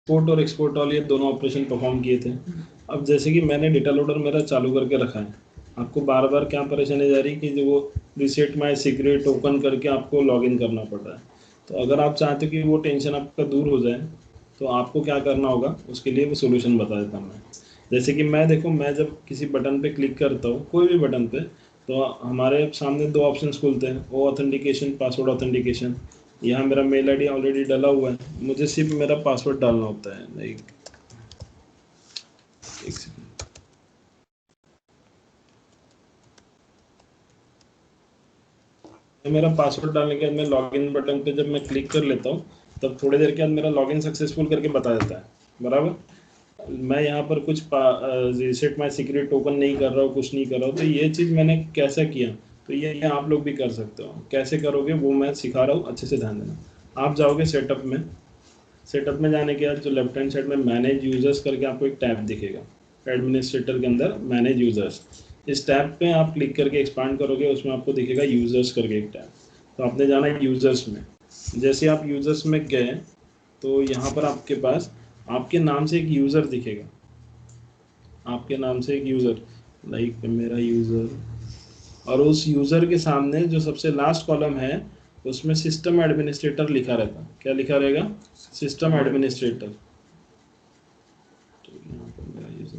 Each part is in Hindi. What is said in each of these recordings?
इंपोर्ट और एक्सपोर्ट वाले ये दोनों ऑपरेशन परफॉर्म किए थे। अब जैसे कि मैंने डेटा लोडर मेरा चालू करके रखा है, आपको बार बार क्या परेशानी जा रही है कि जो वो रीसेट माय सीक्रेट ओपन करके आपको लॉगिन करना पड़ रहा है। तो अगर आप चाहते हो कि वो टेंशन आपका दूर हो जाए, तो आपको क्या करना होगा, उसके लिए वो सोल्यूशन बता देता हूँ मैं। जैसे कि मैं देखो, मैं जब किसी बटन पे क्लिक करता हूँ, कोई भी बटन पे, तो हमारे सामने दो ऑप्शंस खुलते हैं, वो ऑथेंटिकेशन, पासवर्ड ऑथेंटिकेशन। यहाँ मेरा मेल आईडी ऑलरेडी डला हुआ है, मुझे सिर्फ मेरा पासवर्ड डालना होता है। एक सेकंड। मेरा पासवर्ड डालने के बाद मैं लॉगिन बटन पे जब मैं क्लिक कर लेता हूँ, तब थोड़ी देर के बाद मेरा लॉगिन सक्सेसफुल करके बता देता है, बराबर। मैं यहाँ पर कुछ रीसेट माय सीक्रेट टोकन नहीं कर रहा हूँ, कुछ नहीं कर रहा हूँ। तो ये चीज़ मैंने कैसे किया, तो ये आप लोग भी कर सकते हो। कैसे करोगे वो मैं सिखा रहा हूँ, अच्छे से ध्यान देना। आप जाओगे सेटअप में, सेटअप में जाने के बाद जो लेफ्ट हैंड साइड में मैनेज यूजर्स करके आपको एक टैब दिखेगा, एडमिनिस्ट्रेटर के अंदर मैनेज यूजर्स। इस टैब पे आप क्लिक करके एक्सपांड करोगे, उसमें आपको दिखेगा यूजर्स करके एक टैब। तो आपने जाना है यूजर्स में। जैसे आप यूजर्स में गए, तो यहाँ पर आपके पास आपके नाम से एक यूज़र दिखेगा, आपके नाम से एक यूज़र, लाइक मेरा यूज़र। और उस यूज़र के सामने जो सबसे लास्ट कॉलम है, उसमें सिस्टम एडमिनिस्ट्रेटर लिखा रहता है। क्या लिखा रहेगा? System administrator. तो यहाँ पर मेरा यूज़र,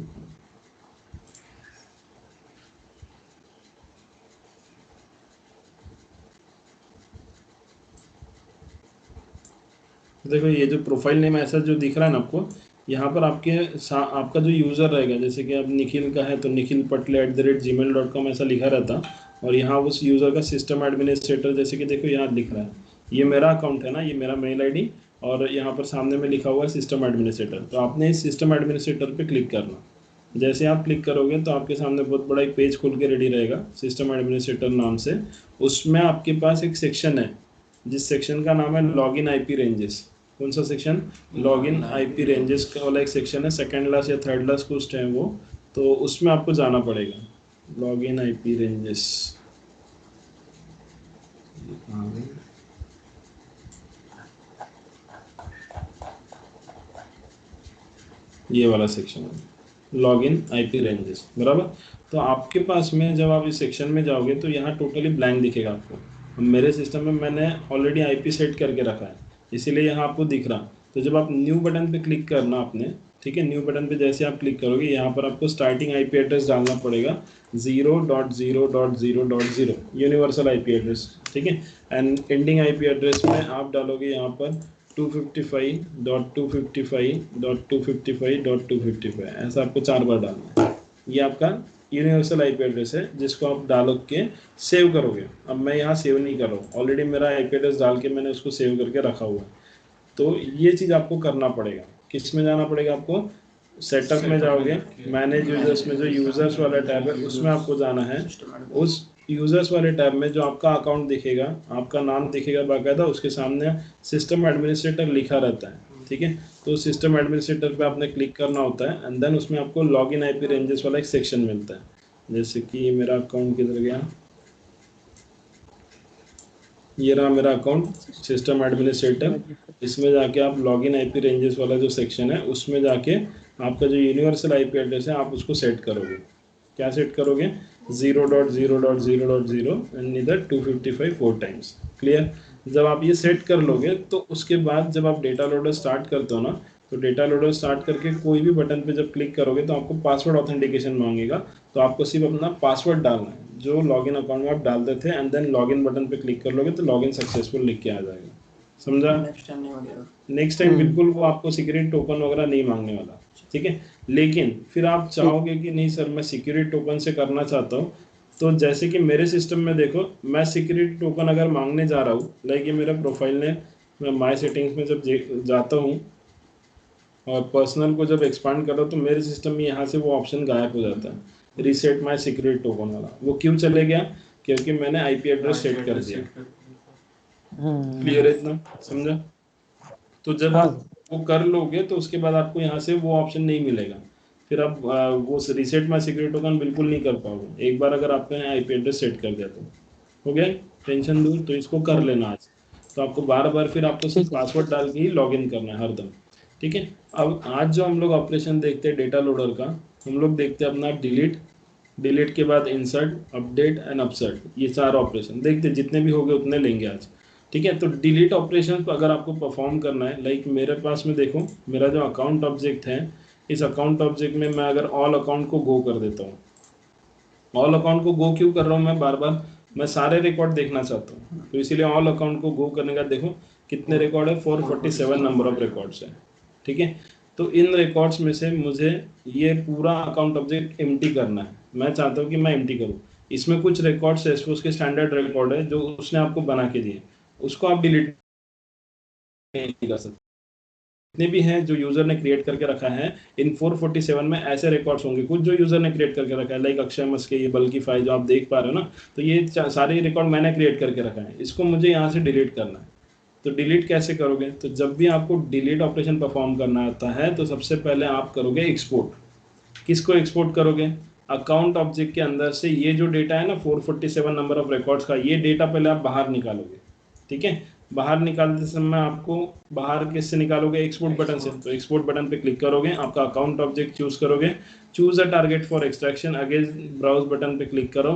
देखो ये जो प्रोफाइल नेम ऐसा जो दिख रहा है ना आपको, यहाँ पर आपका जो यूज़र रहेगा, जैसे कि अब निखिल का है तो निखिल पटले @gmail.com ऐसा लिखा रहता। और यहाँ उस यूज़र का सिस्टम एडमिनिस्ट्रेटर, जैसे कि देखो यहाँ लिख रहा है, ये मेरा अकाउंट है ना, ये मेरा मेल आईडी, और यहाँ पर सामने में लिखा हुआ है सिस्टम एडमिनिस्ट्रेटर। तो आपने इस सिस्टम एडमिनिस्ट्रेटर पे क्लिक करना। जैसे आप क्लिक करोगे तो आपके सामने बहुत बड़ा एक पेज खुल के रेडी रहेगा सिस्टम एडमिनिस्ट्रेटर नाम से। उसमें आपके पास एक सेक्शन है, जिस सेक्शन का नाम है लॉगिन आईपी रेंजेस। कौन सा सेक्शन? लॉगिन आईपी रेंजेस का वाला एक सेक्शन है, सेकंड क्लास या थर्ड क्लास कुछ है वो। तो उसमें आपको जाना पड़ेगा, लॉगिन आईपी रेंजेस। ये वाला सेक्शन है लॉगिन आईपी रेंजेस, बराबर। तो आपके पास में जब आप इस सेक्शन में जाओगे तो यहाँ टोटली ब्लैंक दिखेगा आपको। मेरे सिस्टम में मैंने ऑलरेडी आईपी सेट करके रखा है, इसीलिए यहाँ आपको दिख रहा। तो जब आप न्यू बटन पे क्लिक करना आपने, ठीक है, न्यू बटन पे जैसे आप क्लिक करोगे, यहाँ पर आपको स्टार्टिंग आईपी एड्रेस डालना पड़ेगा 0.0.0.0, यूनिवर्सल आईपी एड्रेस, ठीक है। एंड एंडिंग आईपी एड्रेस में आप डालोगे यहाँ पर 255.255.255.255, ऐसा आपको 4 बार डालना है। ये आपका यूनिवर्सल आईपी एड्रेस है, जिसको आप डाल के सेव करोगे। अब मैं यहाँ सेव नहीं कर रहा हूँ, ऑलरेडी मेरा आईपी एड्रेस डाल के मैंने उसको सेव करके रखा हुआ है। तो ये चीज़ आपको करना पड़ेगा। किस में जाना पड़ेगा आपको? सेटअप में जाओगे, मैनेज यूजर्स में जो यूजर्स वाला टैब है उसमें आपको जाना है। उस यूजर्स वाले टैब में जो आपका अकाउंट दिखेगा, आपका नाम दिखेगा बाकायदा, उसके सामने सिस्टम एडमिनिस्ट्रेटर लिखा रहता है, ठीक है। तो सिस्टम एडमिनिस्ट्रेटर पे आपने क्लिक करना होता है, एंड देन उसमें आपको लॉगिन आईपी रेंजेस वाला एक सेक्शन मिलता है। जैसे कि मेरा अकाउंट किधर गया, ये रहा मेरा अकाउंट सिस्टम एडमिनिस्ट्रेटर। इसमें जाके आप लॉगिन आईपी रेंजेस वाला जो सेक्शन है उसमें जाके आपका जो यूनिवर्सल आईपी एड्रेस है आप उसको सेट करोगे। क्या सेट करोगे? 0.0.0.0 एंड इधर 255 4 टाइम्स। क्लियर? जब आप ये सेट कर लोगे तो उसके बाद जब आप डेटा लोडर स्टार्ट करते हो ना, तो डेटा लोडर स्टार्ट करके कोई भी बटन पे जब क्लिक करोगे तो आपको पासवर्ड ऑथेंटिकेशन मांगेगा। तो आपको सिर्फ अपना पासवर्ड डालना है जो लॉगिन अकाउंट में आप डालते थे, एंड देन लॉगिन बटन पे क्लिक कर लोगे तो लॉगिन सक्सेसफुल लिख के आ जाएगा। समझा? नेक्स्ट टाइम बिल्कुल वो आपको सिक्योरिटी टोकन वगैरह नहीं मांगने वाला, ठीक है। लेकिन फिर आप चाहोगे कि नहीं सर मैं सिक्योरिटी टोकन से करना चाहता हूँ, तो जैसे कि मेरे सिस्टम में देखो, मैं सिक्योरिटी टोकन अगर मांगने जा रहा हूँ, लाइक ये मेरा प्रोफाइल ने, मैं माय सेटिंग्स में जब जाता हूँ और पर्सनल को जब एक्सपांड कर रहा हूँ, तो मेरे सिस्टम में यहाँ से वो ऑप्शन गायब हो जाता है, रीसेट माय सिक्योरिटी टोकन वाला। वो क्यों चले गया? क्योंकि मैंने आईपी एड्रेस सेट कर दिया। क्लियर है इतना? समझा? तो जब आप वो कर लोगे तो उसके बाद आपको यहाँ से वो ऑप्शन नहीं मिलेगा। फिर आप वो रीसेट माय सिक्योरिटी टोकन बिल्कुल नहीं कर पाओगे। एक बार अगर आपने आईपी एड्रेस सेट कर दिया तो हो गया, टेंशन दूर। तो इसको कर लेना आज। तो आपको बार बार फिर आपको सिर्फ पासवर्ड डाल के ही लॉगिन करना है हरदम। ठीक है। अब आज जो हम लोग ऑपरेशन देखते हैं डेटा लोडर का, हम लोग देखते हैं अपना डिलीट, डिलीट के बाद इंसर्ट, अपडेट एंड अपसर्ट, ये चार ऑपरेशन देखते हैं, जितने भी हो गए उतने लेंगे आज। ठीक है। तो डिलीट ऑपरेशन को अगर आपको परफॉर्म करना है, लाइक मेरे पास में देखो, मेरा जो अकाउंट ऑब्जेक्ट है, इस अकाउंट ऑब्जेक्ट में मैं अगर ऑल अकाउंट को गो कर देता हूँ, ऑल अकाउंट को गो क्यों कर रहा हूँ मैं बार बार, मैं सारे रिकॉर्ड देखना चाहता हूँ, तो इसीलिए ऑल अकाउंट को गो करने का, देखो कितने रिकॉर्ड है, 447 नंबर ऑफ रिकॉर्ड्स है। ठीक है। तो इन रिकॉर्ड्स में से मुझे ये पूरा अकाउंट ऑब्जेक्ट एम्प्टी करना है, मैं चाहता हूँ कि मैं एम्प्टी करूँ। इसमें कुछ रिकॉर्ड्स एसपोस के स्टैंडर्ड रिकॉर्ड है जो उसने आपको बना के दिए, उसको आप डिलीट नहीं कर सकते। जितने भी हैं जो यूजर ने क्रिएट करके रखा है, इन 447 में ऐसे रिकॉर्ड्स होंगे कुछ जो यूजर ने क्रिएट करके रखा है, लाइक अक्षय मस्के, ये बल्कि फाइल जो आप देख पा रहे हो ना, तो ये सारे रिकॉर्ड मैंने क्रिएट करके रखा है, इसको मुझे यहाँ से डिलीट करना है। तो डिलीट कैसे करोगे, तो जब भी आपको डिलीट ऑपरेशन परफॉर्म करना आता है तो सबसे पहले आप करोगे एक्सपोर्ट। किसको एक्सपोर्ट करोगे, अकाउंट ऑब्जेक्ट के अंदर से ये जो डेटा है ना 447 नंबर ऑफ रिकॉर्ड्स का, ये डेटा पहले आप बाहर निकालोगे। ठीक है। बाहर निकालते समय आपको बाहर किससे निकालोगे, एक्सपोर्ट बटन से। तो एक्सपोर्ट बटन पे क्लिक करोगे, आपका अकाउंट ऑब्जेक्ट चूज करोगे, choose a target for extraction, again browse button पे क्लिक करो।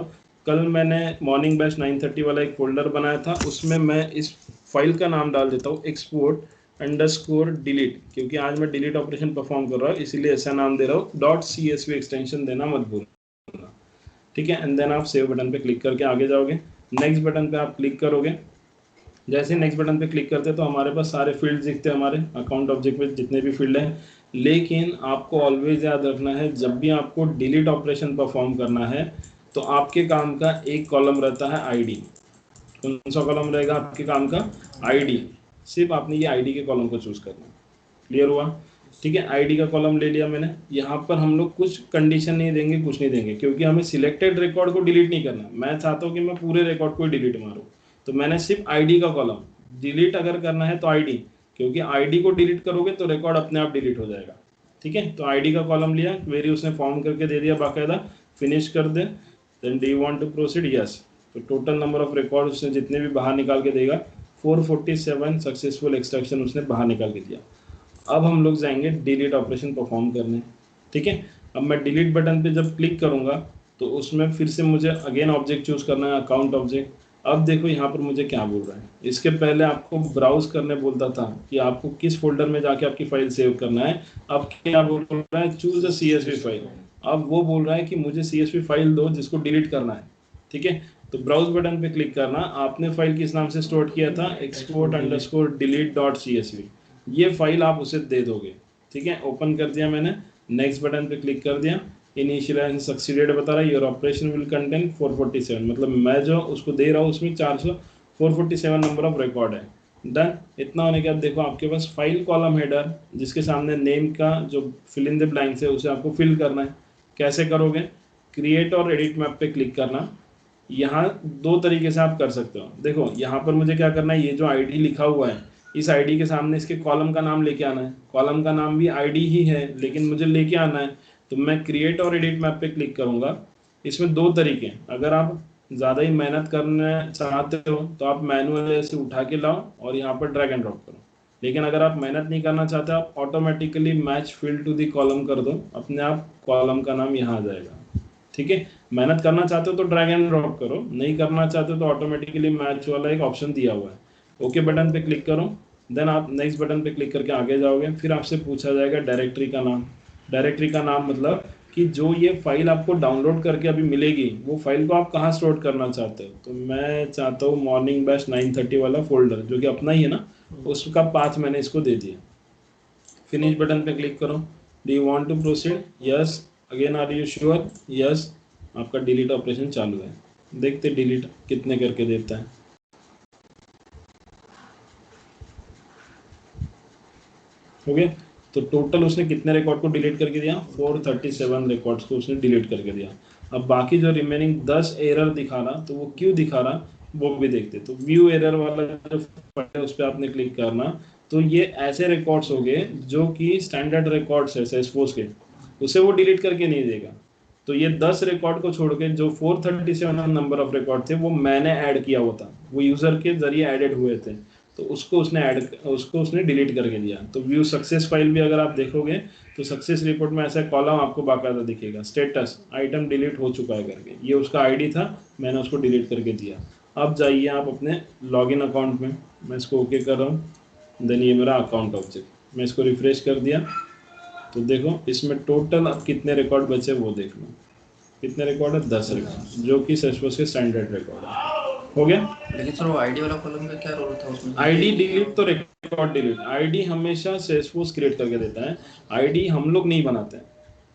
कल मैंने मॉर्निंग बैच 9:30 वाला एक फोल्डर बनाया था, उसमें मैं इस फाइल का नाम डाल देता हूँ export_delete, क्योंकि आज मैं डिलीट ऑपरेशन परफॉर्म कर रहा हूँ इसीलिए ऐसा नाम दे रहा हूँ। .csv एक्सटेंशन देना मत भूलना। ठीक है। एंड देन आप सेव बटन पे क्लिक करके आगे जाओगे, नेक्स्ट बटन पे आप क्लिक करोगे। जैसे नेक्स्ट बटन पे क्लिक करते हैं तो हमारे पास सारे फील्ड दिखते हैं, हमारे अकाउंट ऑब्जेक्ट में जितने भी फील्ड हैं। लेकिन आपको ऑलवेज याद रखना है, जब भी आपको डिलीट ऑपरेशन परफॉर्म करना है तो आपके काम का एक कॉलम रहता है आईडी। कौन सा कॉलम रहेगा आपके काम का, आईडी। सिर्फ आपने ये आईडी के कॉलम को चूज करना है। क्लियर हुआ। ठीक है। आईडी का कॉलम ले लिया मैंने, यहाँ पर हम लोग कुछ कंडीशन नहीं देंगे, कुछ नहीं देंगे, क्योंकि हमें सिलेक्टेड रिकॉर्ड को डिलीट नहीं करना। मैं चाहता हूँ कि मैं पूरे रिकॉर्ड को डिलीट मारूँ, तो मैंने सिर्फ आईडी का कॉलम, डिलीट अगर करना है तो आईडी, क्योंकि आईडी को डिलीट करोगे तो रिकॉर्ड अपने आप डिलीट हो जाएगा। ठीक है। तो आईडी का कॉलम लिया, क्वेरी उसने फॉर्म करके दे दिया बाकायदा, फिनिश कर दे। Then do you want to proceed, yes. तो टोटल नंबर ऑफ रिकॉर्ड उसने जितने भी बाहर निकाल के देगा, 447 सक्सेसफुल एक्सट्रैक्शन उसने बाहर निकाल के दिया। अब हम लोग जाएंगे डिलीट ऑपरेशन परफॉर्म करने। ठीक है। अब मैं डिलीट बटन पे जब क्लिक करूंगा तो उसमें फिर से मुझे अगेन ऑब्जेक्ट चूज करना है, अकाउंट ऑब्जेक्ट। अब देखो यहाँ पर मुझे क्या बोल रहा है, इसके पहले आपको ब्राउज करने बोलता था कि आपको किस फोल्डर में जाके आपकी फाइल सेव करना है। अब क्या बोल रहा है, चूज अ CSV फाइल। अब वो बोल रहा है कि मुझे CSV फाइल दो जिसको डिलीट करना है। ठीक है। तो ब्राउज बटन पे क्लिक करना, आपने फाइल किस नाम से स्टोर किया था, export_delete.csv, ये फाइल आप उसे दे दोगे। ठीक है। ओपन कर दिया मैंने, नेक्स्ट बटन पे क्लिक कर दिया, इनिशियल सक्सीडेड बता रहा है, योर ऑपरेशन विल कंटेन 447, मतलब मैं जो उसको दे रहा हूँ उसमें 447 नंबर ऑफ रिकॉर्ड है। डन। इतना होने के बाद देखो आपके पास फाइल कॉलम हेडर, जिसके सामने नेम का जो फिल इन द ब्लैंक्स है उसे आपको फिल करना है। कैसे करोगे, क्रिएट और एडिट मैप पे क्लिक करना। यहाँ दो तरीके से आप कर सकते हो। देखो यहाँ पर मुझे क्या करना है, ये जो आईडी लिखा हुआ है, इस आईडी के सामने इसके कॉलम का नाम लेके आना है। कॉलम का नाम भी आईडी ही है लेकिन मुझे लेके आना है, तो मैं क्रिएट और एडिट मैप पे क्लिक करूंगा। इसमें दो तरीके हैं, अगर आप ज़्यादा ही मेहनत करना चाहते हो तो आप मैनुअल ऐसे उठा के लाओ और यहाँ पर ड्रैग एंड ड्रॉप करो। लेकिन अगर आप मेहनत नहीं करना चाहते, आप automatically match field to the column कर दो, अपने आप कॉलम का नाम यहाँ आ जाएगा। ठीक है। मेहनत करना चाहते हो तो ड्रैग एंड ड्रॉप करो, नहीं करना चाहते हो तो ऑटोमेटिकली मैच वाला एक ऑप्शन दिया हुआ है। ओके बटन पे क्लिक करो, देन आप नेक्स्ट बटन पे क्लिक करके आगे जाओगे। फिर आपसे पूछा जाएगा डायरेक्टरी का नाम। डायरेक्टरी का नाम मतलब कि जो ये फाइल आपको डाउनलोड करके अभी मिलेगी, वो फाइल को आप कहाँ स्टोर करना चाहते हो। तो मैं चाहता हूँ मॉर्निंग बैच 9:30 वाला फोल्डर, जो कि अपना ही है ना, उसका पाथ मैंने इसको दे दिया। फिनिश बटन पे क्लिक करो। Do you want to proceed, yes. Again are you sure, yes. आपका डिलीट ऑपरेशन चालू है, देखते डिलीट कितने करके देता है। हो गया। तो टोटल उसने कितने रिकॉर्ड को डिलीट करके दिया, 437 रिकॉर्ड्स को उसने डिलीट करके दिया। अब बाकी जो रिमेनिंग 10 एरर दिखा रहा, तो वो क्यों दिखा रहा वो भी देखते। तो व्यू एरर वाला जो है उस पर आपने क्लिक करना। तो ये ऐसे रिकॉर्ड्स हो गए जो कि स्टैंडर्ड रिकॉर्ड्स है सेल्सफोर्स के, उसे वो डिलीट करके नहीं देगा। तो ये 10 रिकॉर्ड को छोड़ के जो 437 नंबर ऑफ रिकॉर्ड थे वो मैंने ऐड किया हुआ था, वो यूजर के जरिए एडेड हुए थे। तो उसको उसने डिलीट करके दिया। तो व्यू सक्सेस फाइल भी अगर आप देखोगे तो सक्सेस रिपोर्ट में ऐसा कॉलम आपको बाकायदा दिखेगा, स्टेटस आइटम डिलीट हो चुका है करके, ये उसका आईडी था, मैंने उसको डिलीट करके दिया। अब जाइए आप अपने लॉगिन अकाउंट में, मैं इसको ओके कर रहा हूँ, देन ये मेरा अकाउंट ऑब्जेक्ट, मैं इसको रिफ्रेश कर दिया तो देखो इसमें टोटल अब कितने रिकॉर्ड बचे वो देख लो, कितने रिकॉर्ड है, 10 रिकॉर्ड, जो कि सेल्सफोर्स के स्टैंडर्ड रिकॉर्ड है। हो गया। लेकिन सर वो आईडी वाला कॉलम का क्या रोल था उसमें? आईडी डिलीट तो रिकॉर्ड डिलीट, आईडी हमेशा सेल्सफोर्स क्रिएट करके देता है, आईडी हम लोग नहीं बनाते हैं।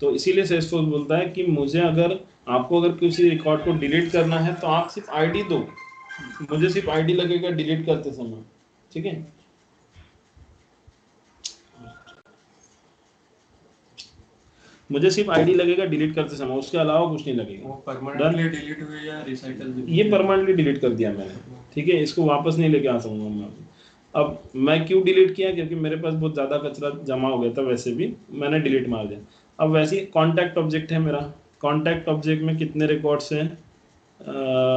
तो इसीलिए सेल्सफोर्स बोलता है कि मुझे अगर आपको अगर किसी रिकॉर्ड को डिलीट करना है तो आप सिर्फ आईडी दो, मुझे सिर्फ आईडी लगेगा डिलीट करते समय, ठीक है। मुझे सिर्फ आईडी लगेगा डिलीट करते समय, उसके अलावा कुछ नहीं लगेगा। वो परमानेंटली डिलीट हुए या रिसाइकल? ये परमानेंटली डिलीट कर दिया मैंने, ठीक है, इसको वापस नहीं लेके आ सकूंगा मैं। अब मैं क्यों डिलीट किया, क्योंकि मेरे पास बहुत ज़्यादा कचरा जमा हो गया था, वैसे भी मैंने डिलीट मार दिया। अब वैसे ही कॉन्टैक्ट ऑब्जेक्ट है मेरा, कॉन्टैक्ट ऑब्जेक्ट में कितने रिकॉर्ड्स हैं,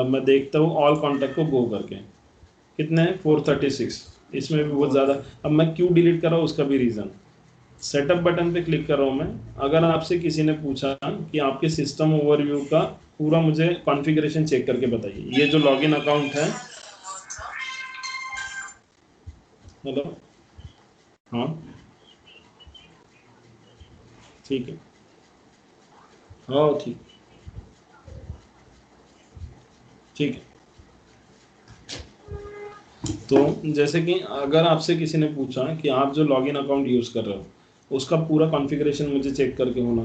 मैं देखता हूँ ऑल कॉन्टैक्ट को गो करके, कितने हैं 436, इसमें भी बहुत ज़्यादा। अब मैं क्यों डिलीट कर रहा हूँ उसका भी रीज़न, सेटअप बटन पे क्लिक कर रहा हूँ मैं। अगर आपसे किसी ने पूछा कि आपके सिस्टम ओवरव्यू का पूरा मुझे कॉन्फ़िगरेशन चेक करके बताइए, ये जो लॉगिन अकाउंट है, हेलो, हाँ ठीक है, हाँ ठीक, ठीक है। तो जैसे कि अगर आपसे किसी ने पूछा कि आप जो लॉगिन अकाउंट यूज़ कर रहे हो उसका पूरा कॉन्फ़िगरेशन मुझे चेक करके होना,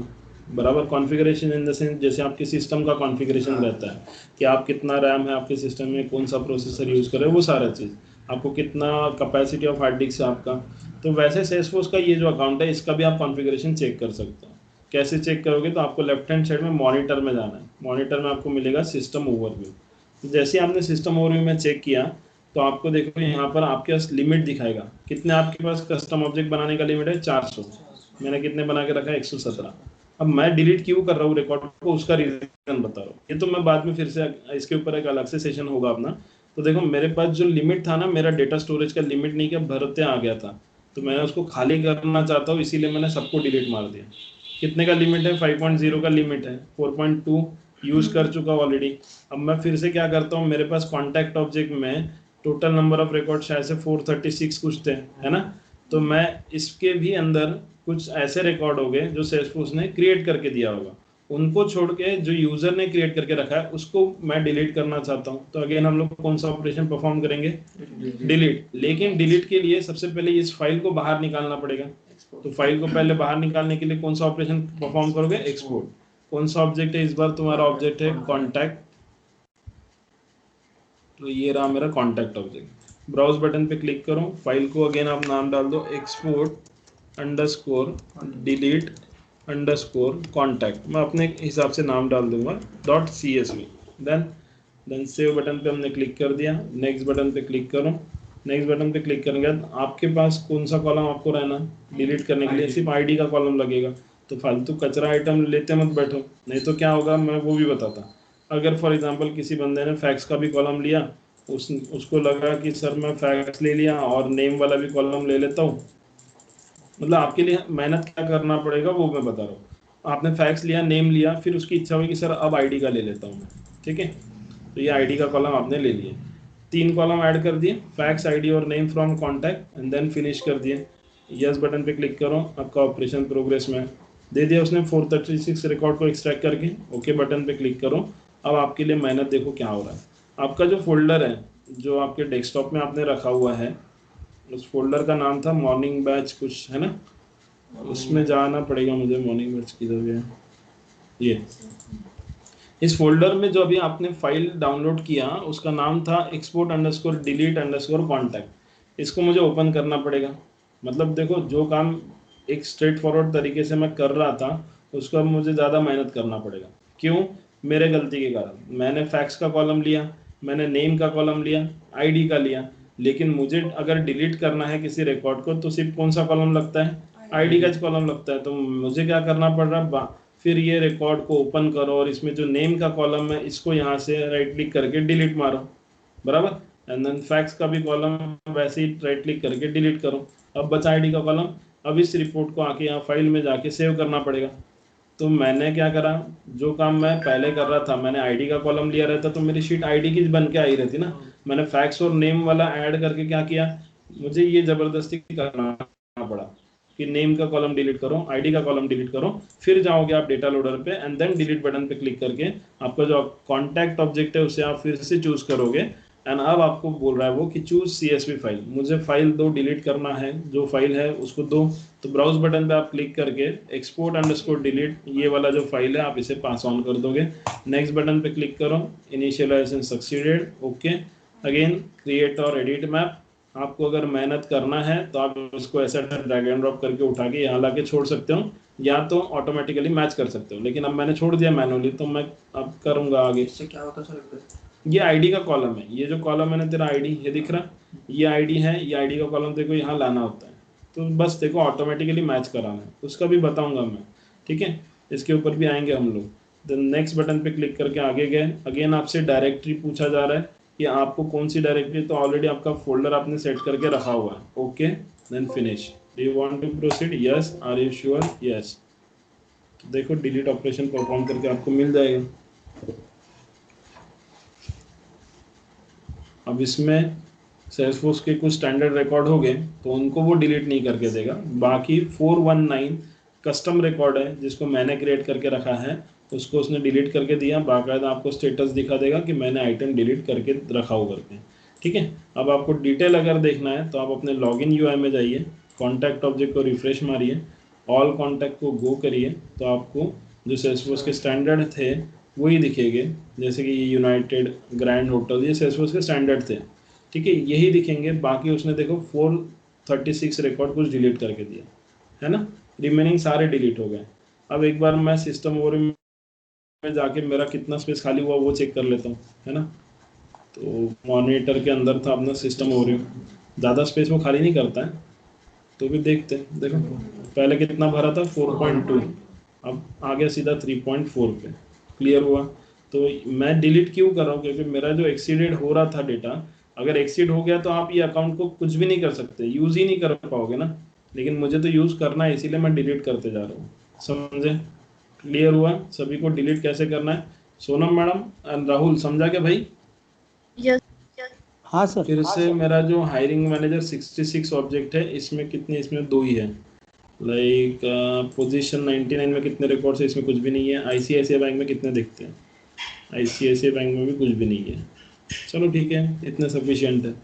बराबर। कॉन्फ़िगरेशन इन द सेंस जैसे आपके सिस्टम का कॉन्फ़िगरेशन रहता है कि आप कितना रैम है आपके सिस्टम में, कौन सा प्रोसेसर यूज़ कर रहे हो, वो सारा चीज़, आपको कितना कैपेसिटी ऑफ हार्ड डिस्क है आपका। तो वैसे सेल्सफोर्स का ये जो अकाउंट है इसका भी आप कॉन्फ़िगरेशन चेक कर सकते हो। कैसे चेक करोगे, तो आपको लेफ्ट हैंड साइड में मॉनिटर में जाना है, मॉनिटर में आपको मिलेगा सिस्टम ओवरव्यू। जैसे आपने सिस्टम ओवरव्यू में चेक किया तो आपको देखो यहाँ पर आपके पास लिमिट दिखाएगा, कितने आपके पास कस्टम ऑब्जेक्ट बनाने का लिमिट है, 400। मैंने कितने बना के रखा है, 117। अब मैं डिलीट क्यों कर रहा हूँ रिकॉर्ड को, उसका रीजन बता रहा हूँ, ये तो मैं बाद में फिर से इसके ऊपर एक अलग से सेशन होगा अपना। तो देखो मेरे पास जो लिमिट था ना, मेरा डेटा स्टोरेज का लिमिट नहीं क्या भरते आ गया था, तो मैंने उसको खाली करना चाहता हूँ, इसीलिए मैंने सबको डिलीट मार दिया। कितने का लिमिट है, 5.0 का लिमिट है, 4.2 यूज कर चुका ऑलरेडी। अब मैं फिर से क्या करता हूँ, मेरे पास कॉन्टैक्ट ऑब्जेक्ट में टोटल नंबर ऑफ रिकॉर्ड शायद से 436 कुछ थे, है ना। तो मैं इसके भी अंदर कुछ ऐसे रिकॉर्ड हो गए जो सेल्सफोर्स ने क्रिएट करके दिया होगा, उनको छोड़ के जो यूजर ने क्रिएट करके रखा है उसको मैं डिलीट करना चाहता हूँ। तो अगेन हम लोग कौन सा ऑपरेशन परफॉर्म करेंगे, डिलीट। लेकिन डिलीट के लिए सबसे पहले इस फाइल को बाहर निकालना पड़ेगा। तो फाइल को पहले बाहर निकालने के लिए कौन सा ऑपरेशन परफॉर्म करोगे, एक्सपोर्ट। कौन सा ऑब्जेक्ट है इस बार, तुम्हारा ऑब्जेक्ट है कॉन्टैक्ट, तो ये रहा मेरा कॉन्टैक्ट ऑब्जेक्ट। ब्राउज बटन पे क्लिक करो, फाइल को अगेन आप नाम डाल दो export underscore delete underscore contact, मैं अपने हिसाब से नाम डाल दूंगा .csv। देन सेव बटन पे हमने क्लिक कर दिया, नेक्स्ट बटन पे क्लिक करो। नेक्स्ट बटन पे क्लिक करने के बाद आपके पास कौन सा कॉलम आपको रहना डिलीट करने के लिए, सिर्फ आईडी का कॉलम लगेगा। तो फालतू कचरा आइटम लेते मत बैठो, नहीं तो क्या होगा मैं वो भी बताता। अगर फॉर एग्जांपल किसी बंदे ने फैक्स का भी कॉलम लिया, उसको लगा कि सर मैं फैक्स ले लिया और नेम वाला भी कॉलम ले लेता हूँ, मतलब आपके लिए मेहनत क्या करना पड़ेगा वो मैं बता रहा हूँ। आपने फैक्स लिया, नेम लिया, फिर उसकी इच्छा हुई कि सर अब आईडी का ले लेता हूँ मैं, ठीक है। तो ये आईडी का कॉलम आपने ले लिया, 3 कॉलम ऐड कर दिए, फैक्स आईडी और name from contact, and then finish कर दिए। यस बटन पे क्लिक करो, आपका ऑपरेशन प्रोग्रेस में दे दिया उसने 436 रिकॉर्ड को एक्सट्रैक्ट करके। ओके बटन पे क्लिक करो। अब आपके लिए मेहनत देखो क्या हो रहा है, आपका जो फोल्डर है जो आपके डेस्कटॉप में आपने रखा हुआ है, उस फोल्डर का नाम था मॉर्निंग बैच कुछ, है ना। उसमें जाना पड़ेगा मुझे, मॉर्निंग बैच किधर गया, ये इस फोल्डर में जो अभी आपने फाइल डाउनलोड किया उसका नाम था export underscore delete underscore contact. इसको मुझे ओपन करना पड़ेगा। मतलब देखो जो काम एक स्ट्रेट फॉरवर्ड तरीके से मैं कर रहा था उसको अब मुझे ज़्यादा मेहनत करना पड़ेगा। क्यों, मेरे गलती के कारण। मैंने फैक्स का कॉलम लिया, मैंने नेम का कॉलम लिया, आईडी का लिया, लेकिन मुझे अगर डिलीट करना है किसी रिकॉर्ड को तो सिर्फ कौन सा कॉलम लगता है, आईडी का कॉलम लगता है। तो मुझे क्या करना पड़ रहा है, फिर ये रिकॉर्ड को ओपन करो और इसमें जो नेम का कॉलम है इसको यहाँ से राइट क्लिक करके डिलीट मारो, बराबर। एंड देन फैक्ट्स का भी कॉलम वैसे ही राइट क्लिक करके डिलीट करो। अब बचा आईडी का कॉलम। अब इस रिपोर्ट को आके यहाँ फाइल में जाके सेव करना पड़ेगा। तो मैंने क्या करा, जो काम मैं पहले कर रहा था, मैंने आईडी का कॉलम लिया रहता तो मेरी शीट आईडी की बन के आई रहती ना। मैंने फैक्स और नेम वाला ऐड करके क्या किया, मुझे ये जबरदस्ती करना पड़ा कि नेम का कॉलम डिलीट करो, आईडी का कॉलम डिलीट करो, फिर जाओगे आप डेटा लोडर पे एंड देन डिलीट बटन पे क्लिक करके आपका जो कॉन्टैक्ट ऑब्जेक्ट है उसे आप फिर से चूज करोगे। एंड अब आपको बोल रहा है वो कि चूज CSV फाइल, मुझे फाइल दो, डिलीट करना है, जो फाइल है उसको दो। तो ब्राउज बटन पे आप क्लिक करके एक्सपोर्ट अंडरस्कोर डिलीट ये वाला जो फाइल है आप इसे पास ऑन कर दोगे। नेक्स्ट बटन पे क्लिक करो, initialization succeeded, okay. Again create और एडिट मैप, आपको अगर मेहनत करना है तो आप उसको ऐसा ड्रैग एंड ड्रॉप करके उठा के यहाँ लाके छोड़ सकते हो, या तो ऑटोमेटिकली मैच कर सकते हो, लेकिन अब मैंने छोड़ दिया मैनुअली तो मैं अब करूंगा आगे। इससे क्या होता है सर? ये आईडी का कॉलम है, ये जो कॉलम है ना तेरा आईडी, ये दिख रहा, ये आईडी है, ये आईडी का कॉलम देखो यहाँ लाना होता है। तो बस देखो ऑटोमेटिकली मैच कराना है, उसका भी बताऊंगा मैं, ठीक है। इसके ऊपर भी आएंगे हम लोग। देन नेक्स्ट बटन पे क्लिक करके आगे गए। अगेन आपसे डायरेक्टरी पूछा जा रहा है कि आपको कौन सी डायरेक्टरी, तो ऑलरेडी आपका फोल्डर आपने सेट करके रखा हुआ है, okay. Then finish. Do you want to proceed? Yes. Are you sure? Yes. तो देखो डिलीट ऑपरेशन परफॉर्म करके आपको मिल जाएगा। अब इसमें सेल्सफोर्स के कुछ स्टैंडर्ड रिकॉर्ड हो गए तो उनको वो डिलीट नहीं करके देगा। बाकी 419 कस्टम रिकॉर्ड है जिसको मैंने क्रिएट करके रखा है, उसको उसने डिलीट करके दिया। बाकायदा आपको स्टेटस दिखा देगा कि मैंने आइटम डिलीट करके रखा हो करके, ठीक है। अब आपको डिटेल अगर देखना है तो आप अपने लॉगिन यूआई में जाइए, कॉन्टैक्ट ऑब्जेक्ट को रिफ्रेश मारिए, ऑल कॉन्टैक्ट को गो करिए, तो आपको जो सेल्सफोर्स के स्टैंडर्ड थे वही दिखेंगे। जैसे कि यूनाइटेड, ग्रैंड होटल, ये सेल्सफोर्स के स्टैंडर्ड थे, ठीक है, यही दिखेंगे। बाकी उसने देखो 436 रिकॉर्ड कुछ डिलीट करके दिया है ना, रिमेनिंग सारे डिलीट हो गए। अब एक बार मैं सिस्टम ओवरव्यू में जाके मेरा कितना स्पेस खाली हुआ वो चेक कर लेता हूँ, है ना। तो मॉनिटर के अंदर था अपना सिस्टम ओवरव्यू, ज़्यादा स्पेस वो खाली नहीं करता है, तो भी देखते हैं। देखो पहले कितना भरा था, 4.2, अब आ गया सीधा 3.4 पे। क्लियर हुआ। तो मैं डिलीट क्यों कर रहा हूँ, क्योंकि मेरा जो एक्सीडेड हो रहा था डेटा, अगर एक्सीड हो गया तो आप ये अकाउंट को कुछ भी नहीं कर सकते, यूज़ ही नहीं कर पाओगे ना। लेकिन मुझे तो यूज़ करना है, इसीलिए मैं डिलीट करते जा रहा हूँ, समझे। क्लियर हुआ सभी को डिलीट कैसे करना है? सोनम मैडम एंड राहुल समझा क्या भाई? यस। हाँ सर। फिर से मेरा जो हायरिंग मैनेजर 66 ऑब्जेक्ट है, इसमें कितने, इसमें 2 ही है। लाइक पोजीशन 99 में कितने रिकॉर्ड्स है, इसमें कुछ भी नहीं है। आईसीआईसीआई बैंक में कितने दिखते हैं, आईसीआईसीआई बैंक में भी कुछ भी नहीं है। चलो ठीक है, इतने सफिशिएंट है,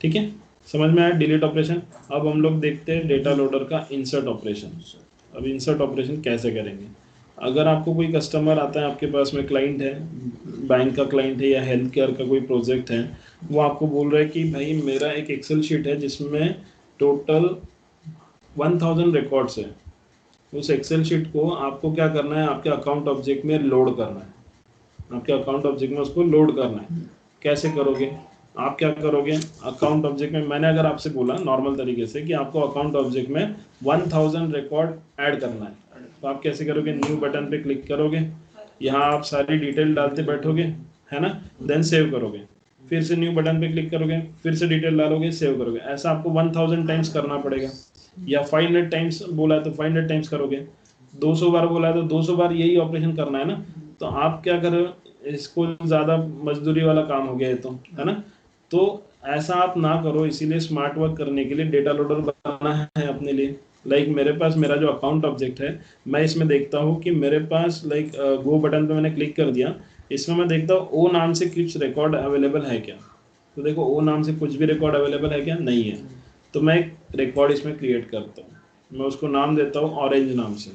ठीक है, समझ में आया डिलीट ऑपरेशन। अब हम लोग देखते हैं डेटा लोडर का इंसर्ट ऑपरेशन। अब इंसर्ट ऑपरेशन कैसे करेंगे? अगर आपको कोई कस्टमर आता है, आपके पास में क्लाइंट है, बैंक का क्लाइंट है या हेल्थ केयर का कोई प्रोजेक्ट है, वो आपको बोल रहा है कि भाई मेरा एक एक्सेल शीट है जिसमें टोटल 1000 रिकॉर्ड्स है। उस एक्सेल शीट को आपको क्या करना है, आपके अकाउंट ऑब्जेक्ट में लोड करना है, आपके अकाउंट ऑब्जेक्ट में उसको लोड करना है। कैसे करोगे? आप क्या करोगे, अकाउंट ऑब्जेक्ट में मैंने अगर आपसे बोला नॉर्मल तरीके से कि आपको अकाउंट ऑब्जेक्ट में 1000 रिकॉर्ड ऐड करना है, तो आप कैसे करोगे? न्यू बटन पे क्लिक करोगे, यहाँ आप सारी डिटेल डालते बैठोगे, है ना। देन सेव करोगे, फिर से न्यू बटन पे क्लिक करोगे, फिर से डिटेल डालोगे, सेव करोगे। ऐसा आपको 1000 टाइम्स करना पड़ेगा। या 500 टाइम्स बोला है तो 500 टाइम्स करोगे, 200 बार बोला है तो 200 बार यही ऑपरेशन करना है ना। तो आप क्या करो, इसको ज़्यादा मजदूरी वाला काम हो गया है, तो है ना। तो ऐसा आप ना करो, इसीलिए स्मार्ट वर्क करने के लिए डेटा लोडर बनाना है अपने लिए। लाइक मेरे पास मेरा जो अकाउंट ऑब्जेक्ट है, मैं इसमें देखता हूँ कि मेरे पास लाइक गो बटन पे मैंने क्लिक कर दिया, इसमें मैं देखता हूँ ओ नाम से कुछ रिकॉर्ड अवेलेबल है क्या। तो देखो ओ नाम से कुछ भी रिकॉर्ड अवेलेबल है क्या? नहीं है। तो मैं एक रिकॉर्ड इसमें क्रिएट करता हूँ, मैं उसको नाम देता हूँ ऑरेंज नाम से,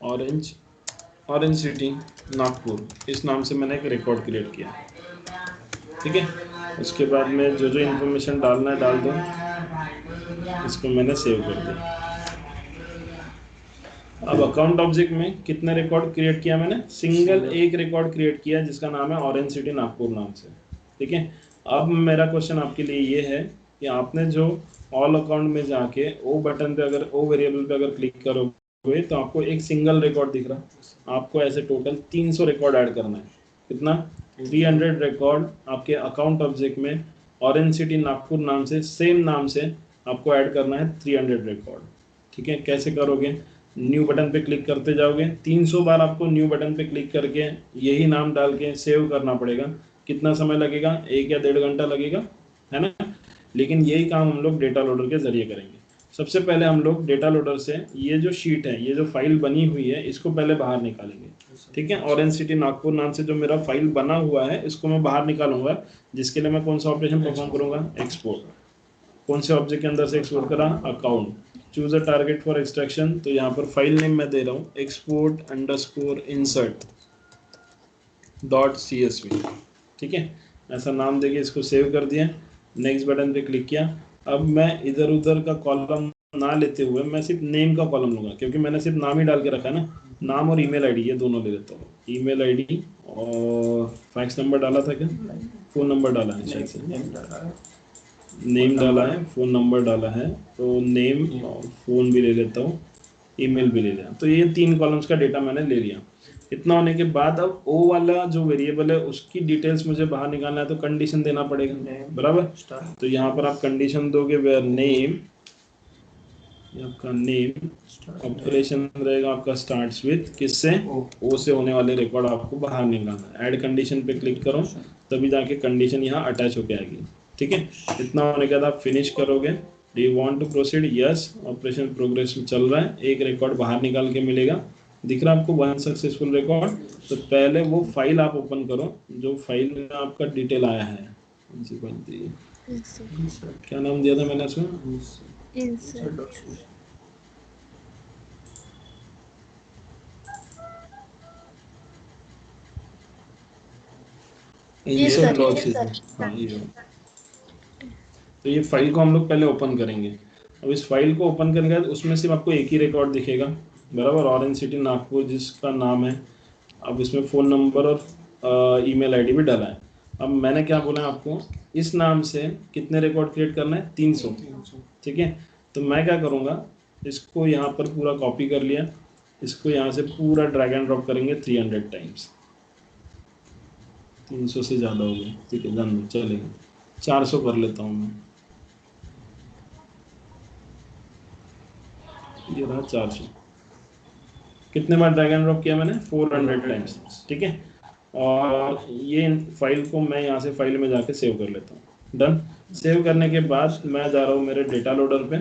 ऑरेंज सिटी नागपुर, इस नाम से मैंने एक रिकॉर्ड क्रिएट किया, ठीक है। उसके बाद में जो जो इन्फॉर्मेशन डालना है डाल दो, इसको मैंने सेव कर दिया। अब अकाउंट ऑब्जेक्ट में कितने रिकॉर्ड क्रिएट किया मैंने? सिंगल एक रिकॉर्ड क्रिएट किया जिसका नाम है ऑरेंज सिटी नागपुर नाम से, ठीक है। अब मेरा क्वेश्चन आपके लिए ये है कि आपने जो ऑल अकाउंट में जाके ओ बटन पे, अगर ओ वेरिएबल पे अगर क्लिक करोगे तो आपको एक सिंगल रिकॉर्ड दिख रहा, आपको ऐसे टोटल 300 रिकॉर्ड ऐड करना है। कितना? 300 रिकॉर्ड आपके अकाउंट ऑब्जेक्ट में ऑरेंज सिटी नागपुर नाम से सेम नाम से आपको ऐड करना है 300 रिकॉर्ड। ठीक है, कैसे करोगे? न्यू बटन पे क्लिक करते जाओगे, 300 बार आपको न्यू बटन पे क्लिक करके यही नाम डाल के सेव करना पड़ेगा। कितना समय लगेगा? 1 या 1.5 घंटा लगेगा, है ना। लेकिन यही काम हम लोग डेटा लोडर के जरिए करेंगे। सबसे पहले हम लोग डेटा लोडर से ये जो शीट है, ये जो फाइल बनी हुई है, इसको पहले बाहर निकालेंगे। ठीक है, ऑरेंज सिटी नागपुर नाम से जो मेरा फाइल बना हुआ है, इसको मैं बाहर निकालूंगा, जिसके लिए मैं कौन सा ऑपरेशन परफॉर्म करूंगा? एक्सपोर्ट। कौन से ऑब्जेक्ट के अंदर से एक्सपोर्ट करा? Account. Choose a target for extraction, तो यहाँ पर फाइल नेम मैं दे रहा हूँ export_insert.csv। ठीक है, ऐसा नाम देके इसको सेव कर दिया, नेक्स्ट बटन पे क्लिक किया। अब मैं इधर उधर का कॉलम ना लेते हुए मैं सिर्फ नेम का कॉलम लूंगा, क्योंकि मैंने सिर्फ नाम ही डाल के रखा है ना। नाम और ईमेल आईडी, ये दोनों ले लेता हूँ। ईमेल आईडी और फैक्स नंबर डाला था क्या? फोन नंबर डाला है शायद से। नेम डाला है, फ़ोन नंबर डाला है, तो नेम और फ़ोन भी ले लेता हूँ, ईमेल भी ले लिया। तो ये 3 कॉलम्स का डेटा मैंने ले लिया। इतना होने के बाद अब ओ वाला जो वेरिएबल है उसकी डिटेल्स मुझे बाहर निकालना है, तो कंडीशन देना पड़ेगा, बराबर। तो यहाँ पर आप कंडीशन दोगे वेयर नेम, आपका नेम, ऑपरेशन रहेगा आपका स्टार्ट्स विथ, किससे? ओ से होने वाले रिकॉर्ड आपको बाहर निकालना है। ऐड कंडीशन पे क्लिक करो, तभी जाके कंडीशन यहाँ अटैच होके आएगी। ठीक है, इतना होने के बाद आप फिनिश करोगे। Do you want to proceed? Yes, operation progress में चल रहा है। एक रिकॉर्ड बाहर निकाल के मिलेगा, दिख रहा है आपको 1 सक्सेसफुल रिकॉर्ड। तो पहले वो फाइल आप ओपन करो जो फाइल में आपका डिटेल आया है। क्या नाम दिया था मैंने उसमें? Insert logic. हाँ, ये तो ये फाइल को हम लोग पहले ओपन करेंगे। अब इस फाइल को ओपन करने के बाद उसमें सिर्फ आपको एक ही रिकॉर्ड दिखेगा, बराबर, ऑरेंज सिटी नागपुर जिसका नाम है। अब इसमें फ़ोन नंबर और ईमेल आईडी भी डाला है। अब मैंने क्या बोला आपको, इस नाम से कितने रिकॉर्ड क्रिएट करना है? 300। ठीक है, तो मैं क्या करूँगा, इसको यहाँ पर पूरा कॉपी कर लिया, इसको यहाँ से पूरा ड्रैग एंड ड्रॉप करेंगे 300 टाइम्स। 300 से ज़्यादा हो गया, ठीक है, डन, चलेगा। 400 कर लेता हूँ मैं, ये रहा 400। कितने बार ड्रैग एंड ड्रॉप किया मैंने? 400 टाइम्स। ठीक है, और ये फाइल को मैं यहाँ से फाइल में जाके सेव कर लेता हूँ। डन। सेव करने के बाद मैं जा रहा हूँ मेरे डेटा लोडर पे,